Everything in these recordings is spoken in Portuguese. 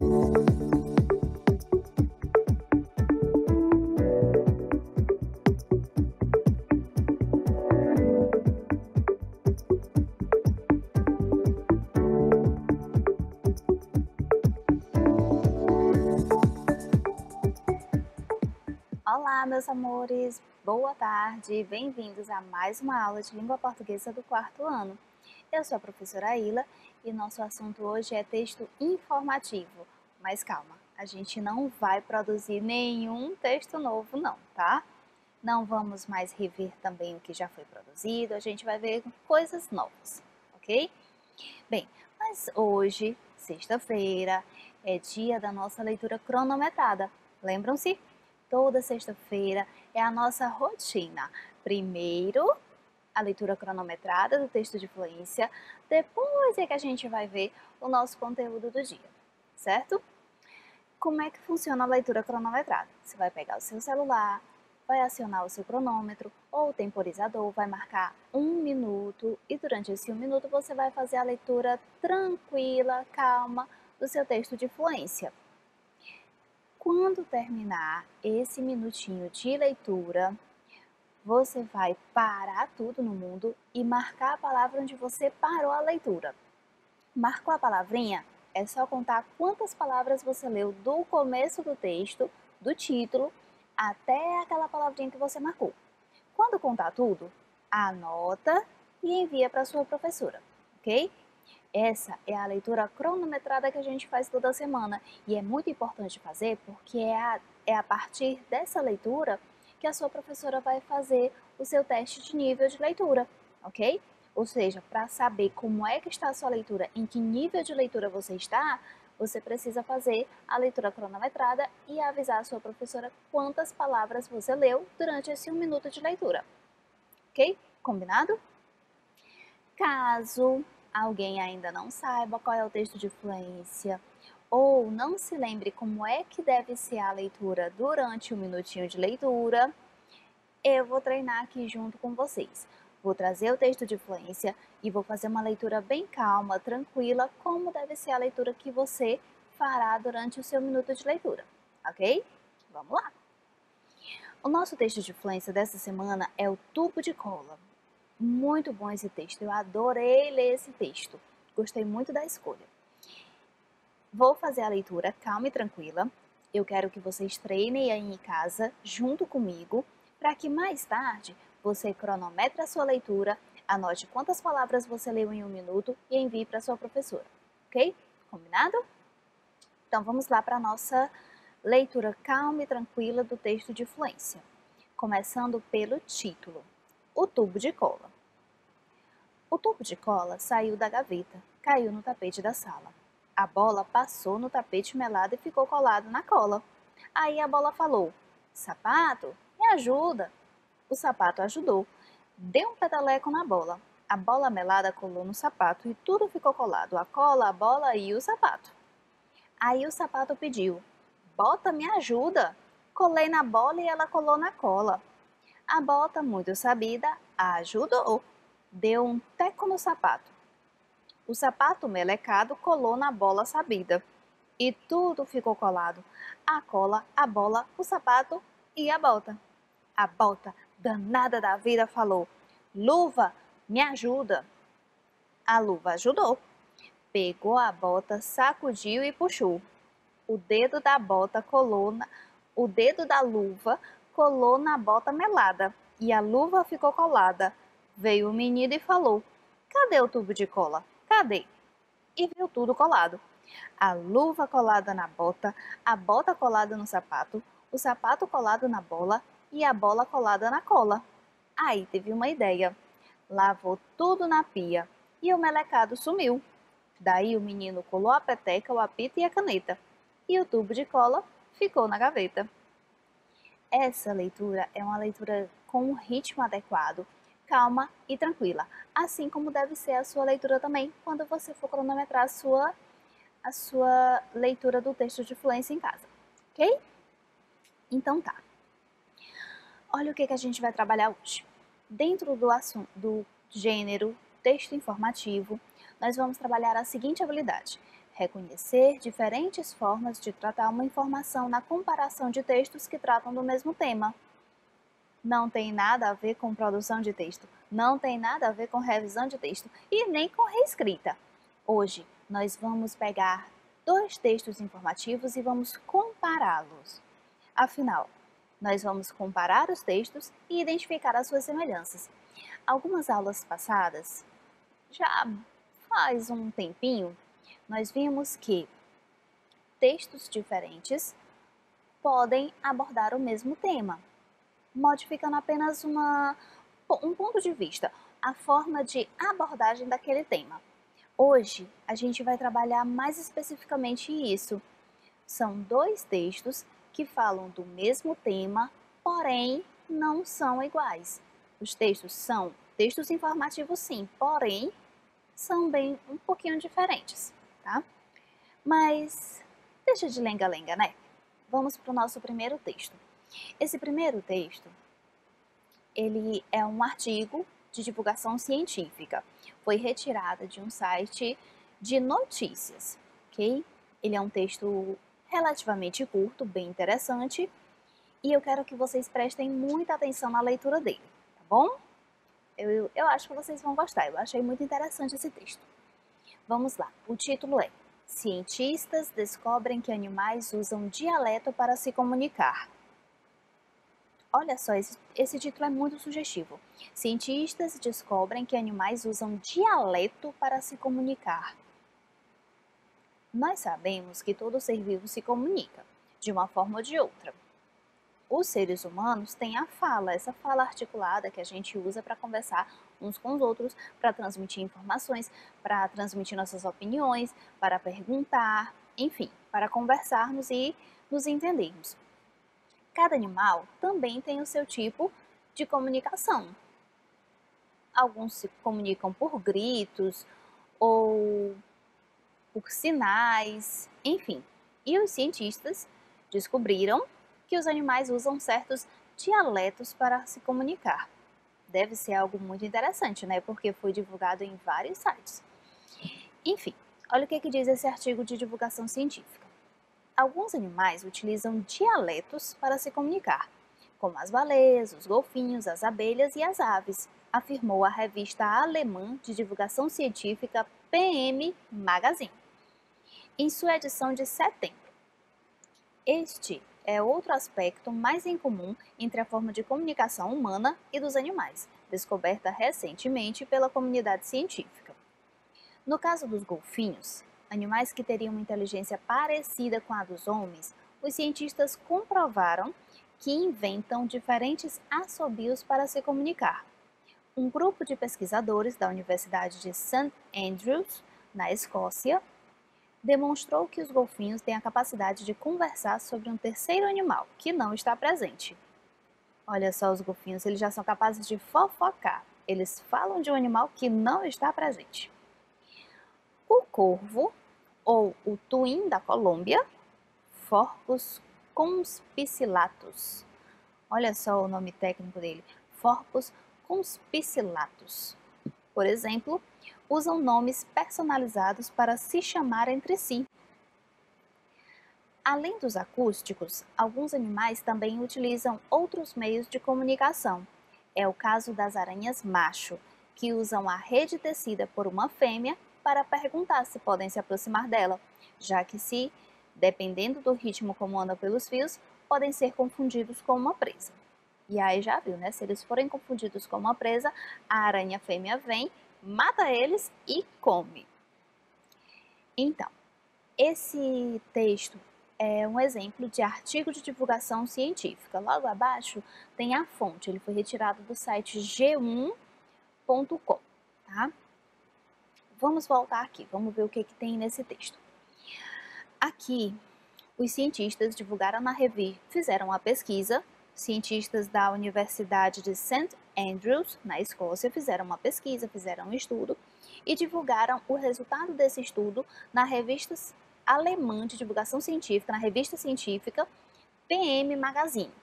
Olá, meus amores! Boa tarde! Bem-vindos a mais uma aula de língua portuguesa do quarto ano. Eu sou a professora Ila e nosso assunto hoje é texto informativo. Mas calma, a gente não vai produzir nenhum texto novo não, tá? Não vamos mais rever também o que já foi produzido, a gente vai ver coisas novas, ok? Bem, mas hoje, sexta-feira, é dia da nossa leitura cronometrada. Lembram-se? Toda sexta-feira é a nossa rotina. Primeiro, a leitura cronometrada do texto de fluência, depois é que a gente vai ver o nosso conteúdo do dia, certo? Como é que funciona a leitura cronometrada? Você vai pegar o seu celular, vai acionar o seu cronômetro ou o temporizador, vai marcar 1 minuto e durante esse 1 minuto você vai fazer a leitura tranquila, calma do seu texto de fluência. Quando terminar esse minutinho de leitura, você vai parar tudo no mundo e marcar a palavra onde você parou a leitura. Marcou a palavrinha? É só contar quantas palavras você leu do começo do texto, do título, até aquela palavrinha que você marcou. Quando contar tudo, anota e envia para sua professora, ok? Essa é a leitura cronometrada que a gente faz toda semana e é muito importante fazer porque é a partir dessa leitura que a sua professora vai fazer o seu teste de nível de leitura, ok? Ou seja, para saber como é que está a sua leitura, em que nível de leitura você está, você precisa fazer a leitura cronometrada e avisar a sua professora quantas palavras você leu durante esse 1 minuto de leitura, ok? Combinado? Caso alguém ainda não saiba qual é o texto de fluência ou não se lembre como é que deve ser a leitura durante o minutinho de leitura, eu vou treinar aqui junto com vocês. Vou trazer o texto de fluência e vou fazer uma leitura bem calma, tranquila, como deve ser a leitura que você fará durante o seu minuto de leitura, ok? Vamos lá! O nosso texto de fluência dessa semana é o tubo de cola. Muito bom esse texto, eu adorei ler esse texto, gostei muito da escolha. Vou fazer a leitura calma e tranquila, eu quero que vocês treinem aí em casa junto comigo, para que mais tarde você cronometre a sua leitura, anote quantas palavras você leu em 1 minuto e envie para sua professora, ok? Combinado? Então vamos lá para a nossa leitura calma e tranquila do texto de fluência, começando pelo título, o tubo de cola. O tubo de cola saiu da gaveta, caiu no tapete da sala. A bola passou no tapete melado e ficou colado na cola. Aí a bola falou: "Sapato, me ajuda." O sapato ajudou. Deu um peteleco na bola. A bola melada colou no sapato e tudo ficou colado: a cola, a bola e o sapato. Aí o sapato pediu: "Bota, me ajuda." Colei na bola e ela colou na cola. A bota, muito sabida, ajudou. Deu um teco no sapato. O sapato melecado colou na bola sabida. E tudo ficou colado. A cola, a bola, o sapato e a bota. A bota, danada da vida, falou: "Luva, me ajuda." A luva ajudou. Pegou a bota, sacudiu e puxou. O dedo da bota colou o dedo da luva colou na bota melada e a luva ficou colada. Veio o menino e falou: "Cadê o tubo de cola? Cadê?" E viu tudo colado. A luva colada na bota, a bota colada no sapato, o sapato colado na bola e a bola colada na cola. Aí teve uma ideia. Lavou tudo na pia e o melecado sumiu. Daí o menino colou a peteca, o apito e a caneta. E o tubo de cola ficou na gaveta. Essa leitura é uma leitura com um ritmo adequado, calma e tranquila, assim como deve ser a sua leitura também quando você for cronometrar a sua leitura do texto de fluência em casa, ok? Então tá. Olha o que a gente vai trabalhar hoje. Dentro do assunto, do gênero texto informativo, nós vamos trabalhar a seguinte habilidade: reconhecer diferentes formas de tratar uma informação na comparação de textos que tratam do mesmo tema. Não tem nada a ver com produção de texto, não tem nada a ver com revisão de texto e nem com reescrita. Hoje, nós vamos pegar 2 textos informativos e vamos compará-los. Afinal, nós vamos comparar os textos e identificar as suas semelhanças. Algumas aulas passadas, já faz um tempinho, nós vimos que textos diferentes podem abordar o mesmo tema, modificando apenas um ponto de vista, a forma de abordagem daquele tema. Hoje, a gente vai trabalhar mais especificamente isso. São 2 textos que falam do mesmo tema, porém não são iguais. Os textos são textos informativos sim, porém são bem um pouquinho diferentes, tá? Mas deixa de lenga-lenga, né? Vamos para o nosso primeiro texto. Esse primeiro texto, ele é um artigo de divulgação científica. Foi retirado de um site de notícias, ok? Ele é um texto relativamente curto, bem interessante, e eu quero que vocês prestem muita atenção na leitura dele, tá bom? Eu acho que vocês vão gostar, eu achei muito interessante esse texto. Vamos lá, o título é Cientistas descobrem que animais usam dialeto para se comunicar. Olha só, esse título é muito sugestivo. Cientistas descobrem que animais usam dialeto para se comunicar. Nós sabemos que todo ser vivo se comunica, de uma forma ou de outra. Os seres humanos têm a fala, essa fala articulada que a gente usa para conversar uns com os outros, para transmitir informações, para transmitir nossas opiniões, para perguntar, enfim, para conversarmos e nos entendermos. Cada animal também tem o seu tipo de comunicação. Alguns se comunicam por gritos ou por sinais, enfim. E os cientistas descobriram que os animais usam certos dialetos para se comunicar. Deve ser algo muito interessante, né? Porque foi divulgado em vários sites. Enfim, olha o que diz esse artigo de divulgação científica. Alguns animais utilizam dialetos para se comunicar, como as baleias, os golfinhos, as abelhas e as aves, afirmou a revista alemã de divulgação científica PM Magazine, em sua edição de setembro. Este é outro aspecto mais em comum entre a forma de comunicação humana e dos animais, descoberta recentemente pela comunidade científica. No caso dos golfinhos, animais que teriam uma inteligência parecida com a dos homens, os cientistas comprovaram que inventam diferentes assobios para se comunicar. Um grupo de pesquisadores da Universidade de St. Andrews, na Escócia, demonstrou que os golfinhos têm a capacidade de conversar sobre um terceiro animal que não está presente. Olha só, os golfinhos, eles já são capazes de fofocar. Eles falam de um animal que não está presente. O corvo, ou o tuim da Colômbia, Forcus conspicillatus. Olha só o nome técnico dele, Forcus conspicillatus. Por exemplo, usam nomes personalizados para se chamar entre si. Além dos acústicos, alguns animais também utilizam outros meios de comunicação. É o caso das aranhas macho, que usam a rede tecida por uma fêmea para perguntar se podem se aproximar dela, já que dependendo do ritmo como anda pelos fios, podem ser confundidos com uma presa. E aí já viu, né? Se eles forem confundidos com uma presa, a aranha fêmea vem, mata eles e come. Então, esse texto é um exemplo de artigo de divulgação científica. Logo abaixo tem a fonte, ele foi retirado do site g1.com, tá? Vamos voltar aqui, vamos ver o que tem nesse texto. Aqui, os cientistas divulgaram na revista, fizeram uma pesquisa, cientistas da Universidade de St. Andrews, na Escócia, fizeram uma pesquisa, fizeram um estudo e divulgaram o resultado desse estudo na revista alemã de divulgação científica, na revista científica PM Magazine,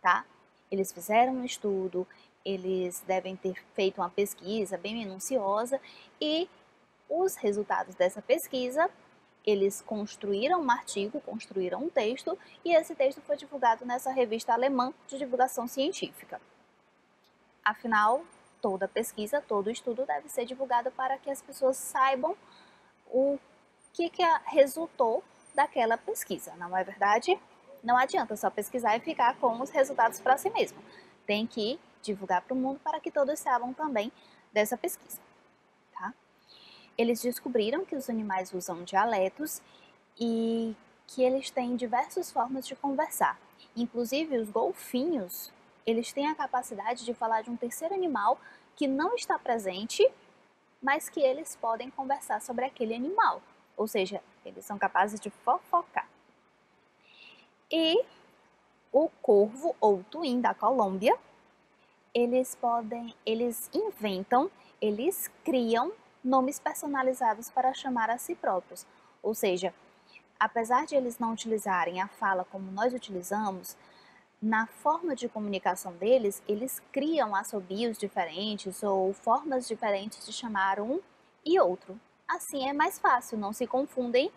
tá? Eles fizeram um estudo, eles devem ter feito uma pesquisa bem minuciosa e os resultados dessa pesquisa Eles construíram um artigo, construíram um texto, e esse texto foi divulgado nessa revista alemã de divulgação científica. Afinal, toda pesquisa, todo estudo deve ser divulgado para que as pessoas saibam o que resultou daquela pesquisa, não é verdade? Não adianta só pesquisar e ficar com os resultados para si mesmo. Tem que divulgar para o mundo para que todos saibam também dessa pesquisa, tá? Eles descobriram que os animais usam dialetos e que eles têm diversas formas de conversar. Inclusive, os golfinhos, eles têm a capacidade de falar de um terceiro animal que não está presente, mas que eles podem conversar sobre aquele animal. Ou seja, eles são capazes de fofocar. E o corvo ou tuim da Colômbia, eles inventam, eles criam nomes personalizados para chamar a si próprios. Ou seja, apesar de eles não utilizarem a fala como nós utilizamos, na forma de comunicação deles, eles criam assobios diferentes ou formas diferentes de chamar um e outro. Assim é mais fácil, não se confundem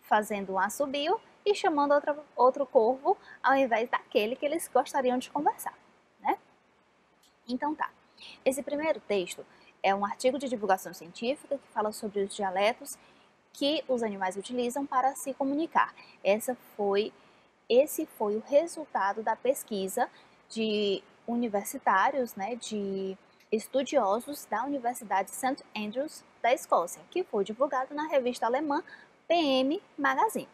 fazendo um assobio e chamando outro corvo ao invés daquele que eles gostariam de conversar, né? Então tá, esse primeiro texto é um artigo de divulgação científica que fala sobre os dialetos que os animais utilizam para se comunicar. Esse foi o resultado da pesquisa de universitários, né, de estudiosos da Universidade St. Andrews da Escócia, que foi divulgado na revista alemã PM Magazine.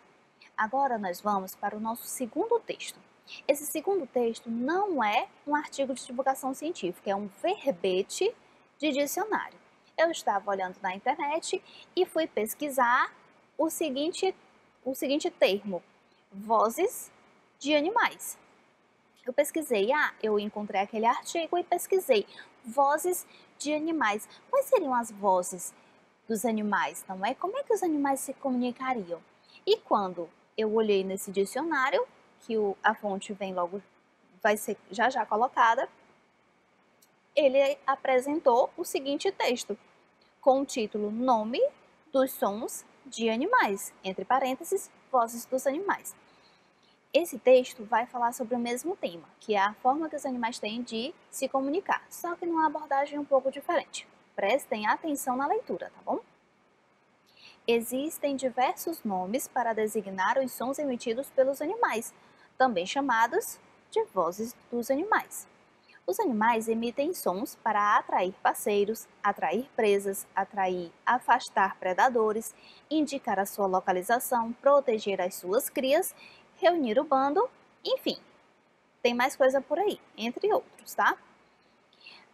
Agora nós vamos para o nosso segundo texto. Esse segundo texto não é um artigo de divulgação científica, é um verbete de dicionário. Eu estava olhando na internet e fui pesquisar o seguinte termo: vozes de animais. Eu pesquisei, eu encontrei aquele artigo e pesquisei vozes de animais. Quais seriam as vozes dos animais, não é? Como é que os animais se comunicariam? E quando eu olhei nesse dicionário, que a fonte vem logo, vai ser já colocada, ele apresentou o seguinte texto, com o título Nome dos sons de animais, entre parênteses, vozes dos animais. Esse texto vai falar sobre o mesmo tema, que é a forma que os animais têm de se comunicar, só que numa abordagem um pouco diferente. Prestem atenção na leitura, tá bom? Existem diversos nomes para designar os sons emitidos pelos animais, também chamados de vozes dos animais. Os animais emitem sons para atrair parceiros, atrair presas, afastar predadores, indicar a sua localização, proteger as suas crias, reunir o bando, enfim. Tem mais coisa por aí, entre outros, tá?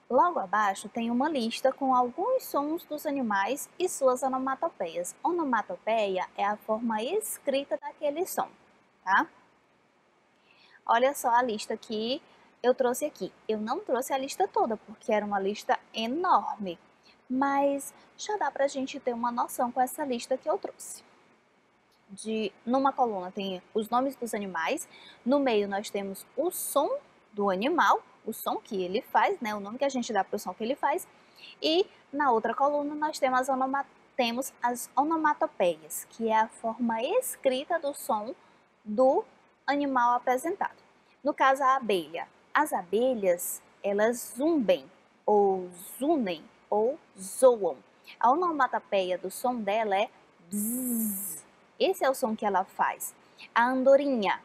Logo abaixo tem uma lista com alguns sons dos animais e suas onomatopeias. Onomatopeia é a forma escrita daquele som, tá? Olha só a lista que eu trouxe aqui. Eu não trouxe a lista toda, porque era uma lista enorme, mas já dá pra gente ter uma noção com essa lista que eu trouxe. Numa coluna tem os nomes dos animais, no meio nós temos o som do animal, o som que ele faz, né, o nome que a gente dá para o som que ele faz, e na outra coluna nós temos as onomatopeias, que é a forma escrita do som do animal apresentado. No caso, a abelha. As abelhas, elas zumbem, ou zunem, ou zoam. A onomatopeia do som dela é bzzz. Esse é o som que ela faz. A andorinha,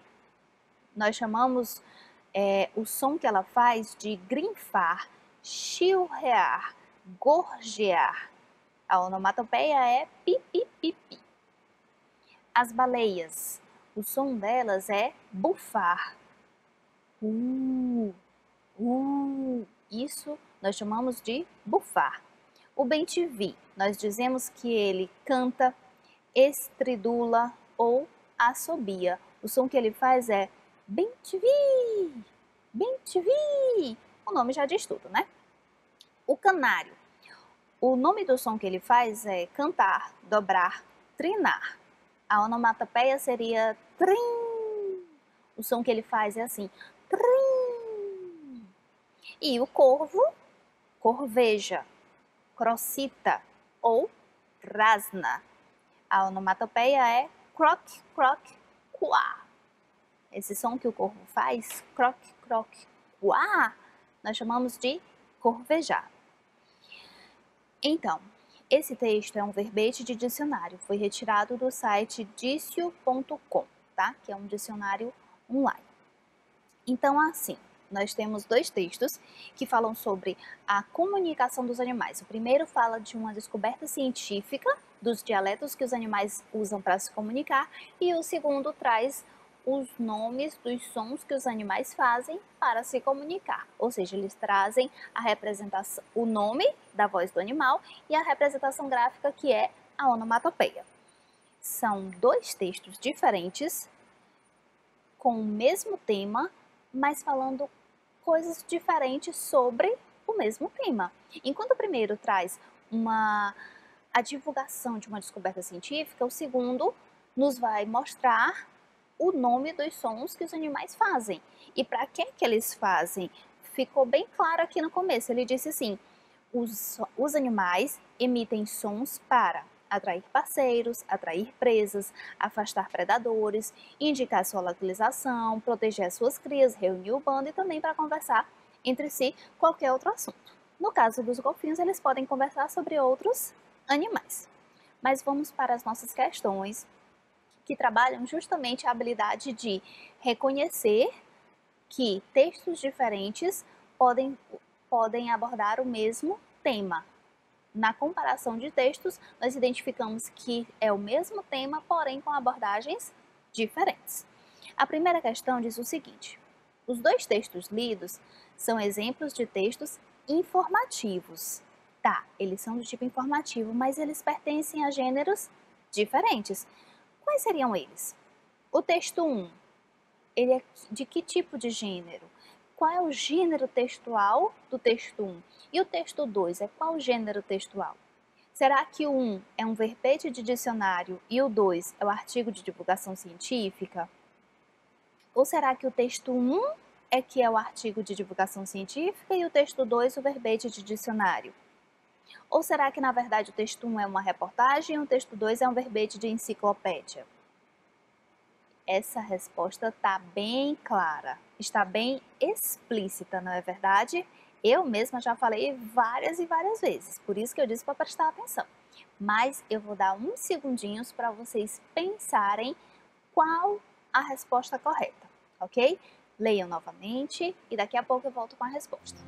nós chamamos o som que ela faz de grinfar, chilrear, gorjear. A onomatopeia é pi-pi-pi-pi. As baleias, o som delas é bufar. Isso nós chamamos de bufar. O bem-te-vi, nós dizemos que ele canta, estridula ou assobia. O som que ele faz é bem-te-vi, bem-te-vi. O nome já diz tudo, né? O canário, o nome do som que ele faz é cantar, dobrar, trinar. A onomatopeia seria trim. O som que ele faz é assim, trim. E o corvo, corveja, crocita ou rasna. A onomatopeia é croc, croc, quá. Esse som que o corvo faz, croc, croc, quá, nós chamamos de corvejar. Então, esse texto é um verbete de dicionário, foi retirado do site dicio.com, tá? Que é um dicionário online. Então, assim, nós temos dois textos que falam sobre a comunicação dos animais. O primeiro fala de uma descoberta científica dos dialetos que os animais usam para se comunicar e o segundo traz os nomes dos sons que os animais fazem para se comunicar. Ou seja, eles trazem a representação, o nome da voz do animal e a representação gráfica que é a onomatopeia. São dois textos diferentes com o mesmo tema, mas falando coisas diferentes sobre o mesmo tema. Enquanto o primeiro traz a divulgação de uma descoberta científica, o segundo nos vai mostrar o nome dos sons que os animais fazem. E para que eles fazem? Ficou bem claro aqui no começo. Ele disse assim, os animais emitem sons para atrair parceiros, atrair presas, afastar predadores, indicar sua localização, proteger suas crias, reunir o bando e também para conversar entre si qualquer outro assunto. No caso dos golfinhos, eles podem conversar sobre outros animais. Mas vamos para as nossas questões, que trabalham justamente a habilidade de reconhecer que textos diferentes podem abordar o mesmo tema. Na comparação de textos, nós identificamos que é o mesmo tema, porém com abordagens diferentes. A primeira questão diz o seguinte: os dois textos lidos são exemplos de textos informativos. Tá, eles são do tipo informativo, mas eles pertencem a gêneros diferentes. Quais seriam eles? O texto 1, ele é de que tipo de gênero? Qual é o gênero textual do texto 1? E o texto 2 é qual gênero textual? Será que o 1 é um verbete de dicionário e o 2 é o artigo de divulgação científica? Ou será que o texto 1 é que é o artigo de divulgação científica e o texto 2 o verbete de dicionário? Ou será que, na verdade, o texto 1 é uma reportagem e o texto 2 é um verbete de enciclopédia? Essa resposta está bem clara, está bem explícita, não é verdade? Eu mesma já falei várias e várias vezes, por isso que eu disse para prestar atenção. Mas eu vou dar uns segundinhos para vocês pensarem qual a resposta correta, ok? Leiam novamente e daqui a pouco eu volto com a resposta.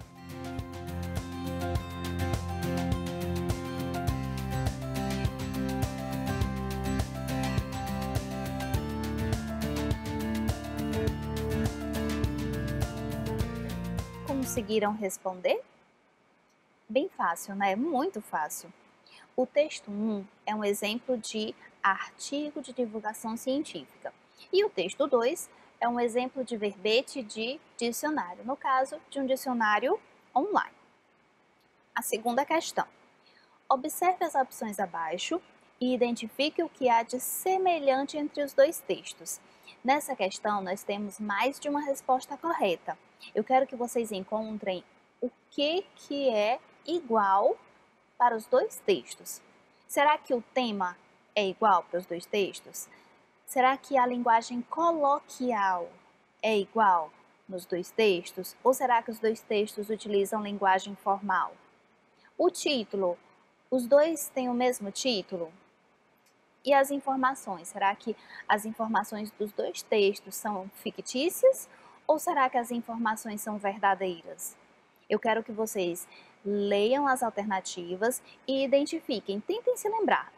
Conseguiram responder? Bem fácil, né? Muito fácil. O texto 1 é um exemplo de artigo de divulgação científica. E o texto 2 é um exemplo de verbete de dicionário, no caso de um dicionário online. A segunda questão. Observe as opções abaixo e identifique o que há de semelhante entre os dois textos. Nessa questão, nós temos mais de uma resposta correta. Eu quero que vocês encontrem o que é igual para os dois textos. Será que o tema é igual para os dois textos? Será que a linguagem coloquial é igual nos dois textos? Ou será que os dois textos utilizam linguagem formal? O título, os dois têm o mesmo título? E as informações, será que as informações dos dois textos são fictícias ou será que as informações são verdadeiras? Eu quero que vocês leiam as alternativas e identifiquem, tentem se lembrar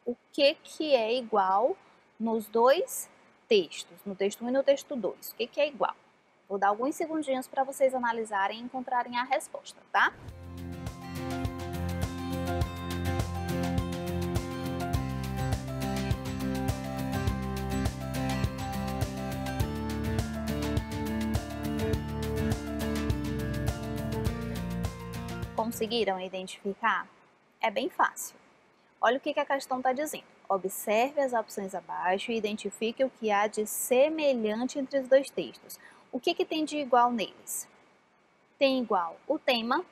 o que é igual nos dois textos, no texto 1 e no texto 2, o que é igual. Vou dar alguns segundinhos para vocês analisarem e encontrarem a resposta, tá? Conseguiram identificar? É bem fácil. Olha o que a questão está dizendo. Observe as opções abaixo e identifique o que há de semelhante entre os dois textos. O que tem de igual neles? Tem igual o tema.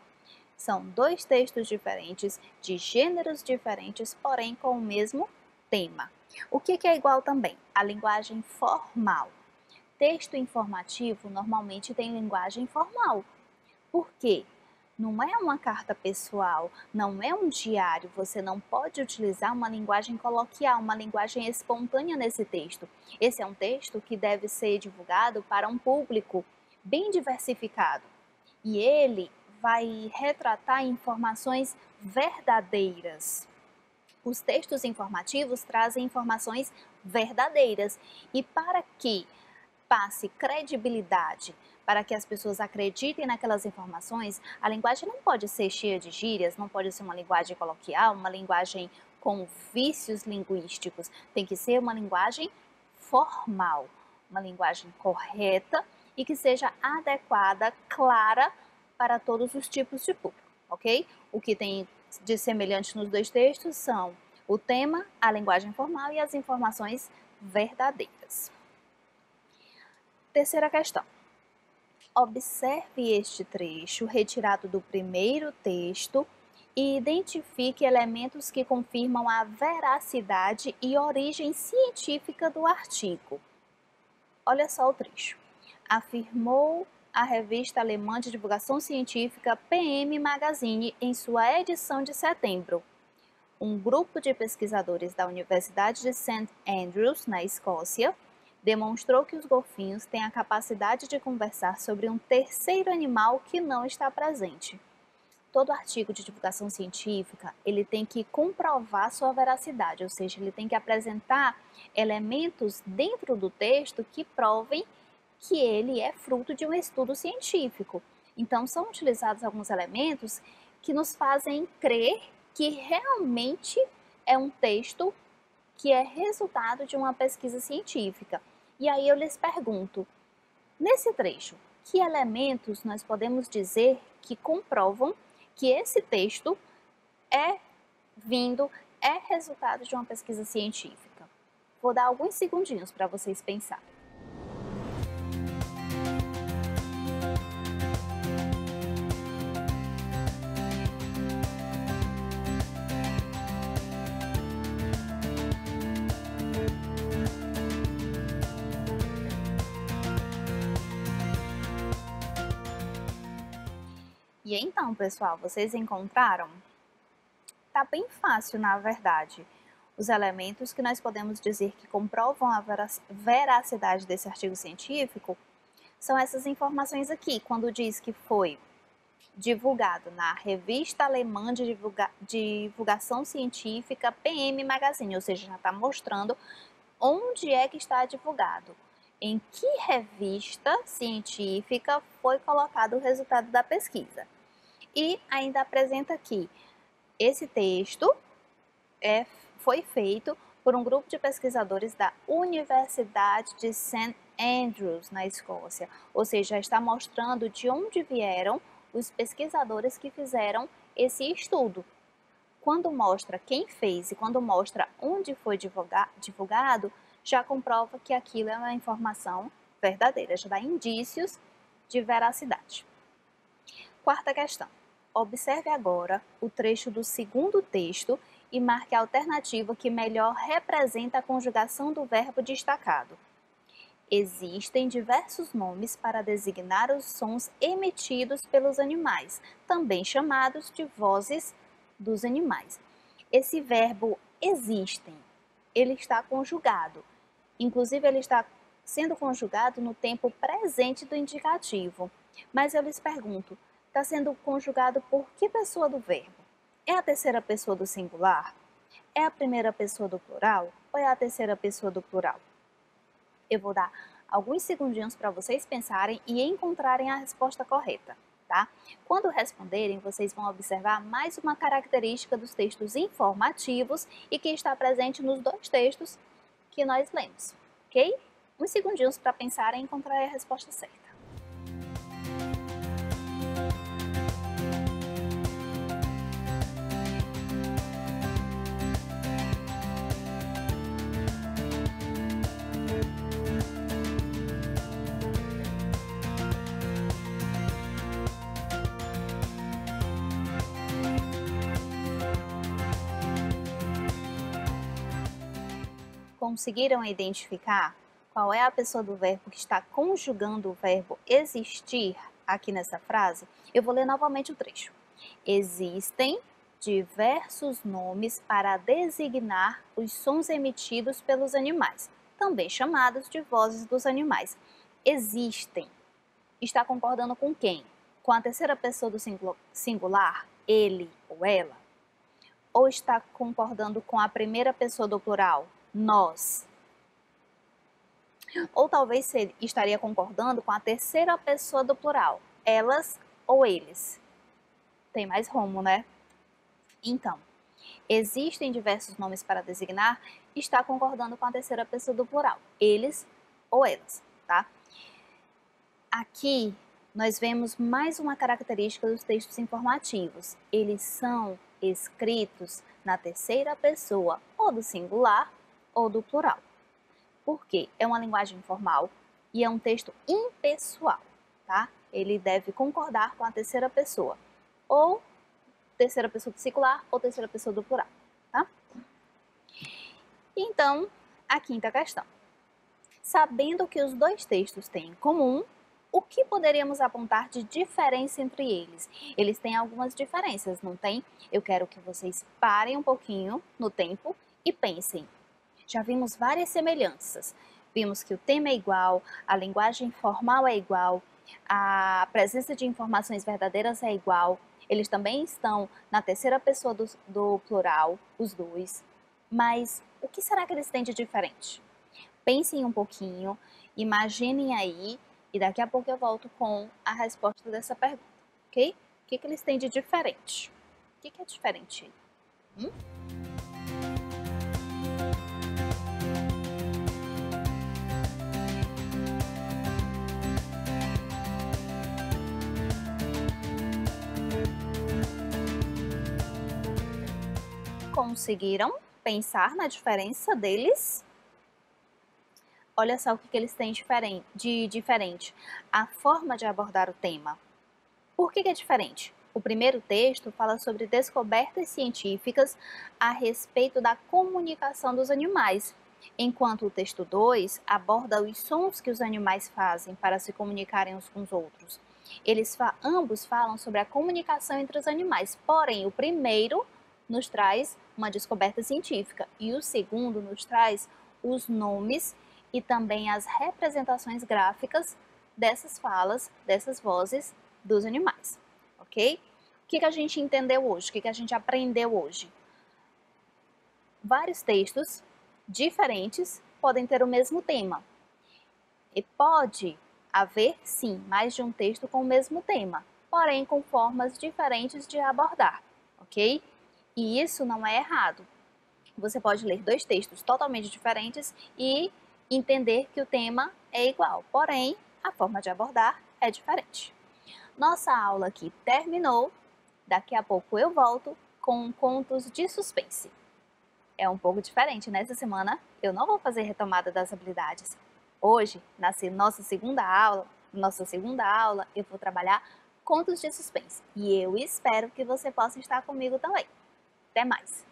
São dois textos diferentes, de gêneros diferentes, porém com o mesmo tema. O que é igual também? A linguagem formal. Texto informativo normalmente tem linguagem formal. Por quê? Não é uma carta pessoal, não é um diário, você não pode utilizar uma linguagem coloquial, uma linguagem espontânea nesse texto. Esse é um texto que deve ser divulgado para um público bem diversificado e ele vai retratar informações verdadeiras. Os textos informativos trazem informações verdadeiras e para que passe credibilidade, para que as pessoas acreditem naquelas informações, a linguagem não pode ser cheia de gírias, não pode ser uma linguagem coloquial, uma linguagem com vícios linguísticos. Tem que ser uma linguagem formal, uma linguagem correta e que seja adequada, clara para todos os tipos de público, ok? O que tem de semelhante nos dois textos são o tema, a linguagem formal e as informações verdadeiras. Terceira questão. Observe este trecho retirado do primeiro texto e identifique elementos que confirmam a veracidade e origem científica do artigo. Olha só o trecho. Afirmou a revista alemã de divulgação científica PM Magazine em sua edição de setembro. Um grupo de pesquisadores da Universidade de St. Andrews, na Escócia, demonstrou que os golfinhos têm a capacidade de conversar sobre um terceiro animal que não está presente. Todo artigo de divulgação científica, ele tem que comprovar sua veracidade, ou seja, ele tem que apresentar elementos dentro do texto que provem que ele é fruto de um estudo científico. Então, são utilizados alguns elementos que nos fazem crer que realmente é um texto que é resultado de uma pesquisa científica. E aí eu lhes pergunto, nesse trecho, que elementos nós podemos dizer que comprovam que esse texto é resultado de uma pesquisa científica? Vou dar alguns segundinhos para vocês pensarem. E então, pessoal, vocês encontraram? Tá bem fácil, na verdade. Os elementos que nós podemos dizer que comprovam a veracidade desse artigo científico são essas informações aqui, quando diz que foi divulgado na Revista Alemã de Divulgação Científica PM Magazine, ou seja, já está mostrando onde é que está divulgado, em que revista científica foi colocado o resultado da pesquisa. E ainda apresenta aqui, esse texto foi feito por um grupo de pesquisadores da Universidade de St. Andrews, na Escócia, ou seja, está mostrando de onde vieram os pesquisadores que fizeram esse estudo. Quando mostra quem fez e quando mostra onde foi divulgado, já comprova que aquilo é uma informação verdadeira, já dá indícios de veracidade. Quarta questão. Observe agora o trecho do segundo texto e marque a alternativa que melhor representa a conjugação do verbo destacado. Existem diversos nomes para designar os sons emitidos pelos animais, também chamados de vozes dos animais. Esse verbo existem, ele está conjugado. Inclusive, ele está sendo conjugado no tempo presente do indicativo. Mas eu lhes pergunto, está sendo conjugado por que pessoa do verbo? É a terceira pessoa do singular? É a primeira pessoa do plural? Ou é a terceira pessoa do plural? Eu vou dar alguns segundinhos para vocês pensarem e encontrarem a resposta correta, tá? Quando responderem, vocês vão observar mais uma característica dos textos informativos e que está presente nos dois textos que nós lemos, ok? Uns segundinhos para pensarem e encontrarem a resposta certa. Conseguiram identificar qual é a pessoa do verbo que está conjugando o verbo existir aqui nessa frase? Eu vou ler novamente o trecho. Existem diversos nomes para designar os sons emitidos pelos animais, também chamados de vozes dos animais. Existem. Está concordando com quem? Com a terceira pessoa do singular, ele ou ela? Ou está concordando com a primeira pessoa do plural, nós? Ou talvez estaria concordando com a terceira pessoa do plural, elas ou eles? Tem mais rumo, né? Então, existem diversos nomes para designar, está concordando com a terceira pessoa do plural, eles ou elas, tá? Aqui nós vemos mais uma característica dos textos informativos. Eles são escritos na terceira pessoa, ou do singular ou do plural. Por quê? É uma linguagem informal e é um texto impessoal, tá? Ele deve concordar com a terceira pessoa, ou terceira pessoa do singular ou terceira pessoa do plural, tá? Então, a quinta questão. Sabendo que os dois textos têm em comum, o que poderíamos apontar de diferença entre eles? Eles têm algumas diferenças, não tem? Eu quero que vocês parem um pouquinho no tempo e pensem. Já vimos várias semelhanças. Vimos que o tema é igual, a linguagem formal é igual, a presença de informações verdadeiras é igual. Eles também estão na terceira pessoa do plural, os dois. Mas o que será que eles têm de diferente? Pensem um pouquinho, imaginem aí e daqui a pouco eu volto com a resposta dessa pergunta, ok? O que eles têm de diferente? O que é diferente? Conseguiram pensar na diferença deles? Olha só o que eles têm de diferente. A forma de abordar o tema. Por que é diferente? O primeiro texto fala sobre descobertas científicas a respeito da comunicação dos animais, enquanto o texto 2 aborda os sons que os animais fazem para se comunicarem uns com os outros. Ambos falam sobre a comunicação entre os animais, porém o primeiro nos traz uma descoberta científica e o segundo nos traz os nomes e também as representações gráficas dessas falas, dessas vozes dos animais, ok? O que a gente entendeu hoje? O que a gente aprendeu hoje? Vários textos diferentes podem ter o mesmo tema. E pode haver, sim, mais de um texto com o mesmo tema, porém com formas diferentes de abordar, ok? E isso não é errado. Você pode ler dois textos totalmente diferentes e entender que o tema é igual, porém a forma de abordar é diferente. Nossa aula aqui terminou, daqui a pouco eu volto com contos de suspense. É um pouco diferente, nessa semana eu não vou fazer retomada das habilidades. Hoje, na nossa segunda aula, eu vou trabalhar contos de suspense e eu espero que você possa estar comigo também. Até mais!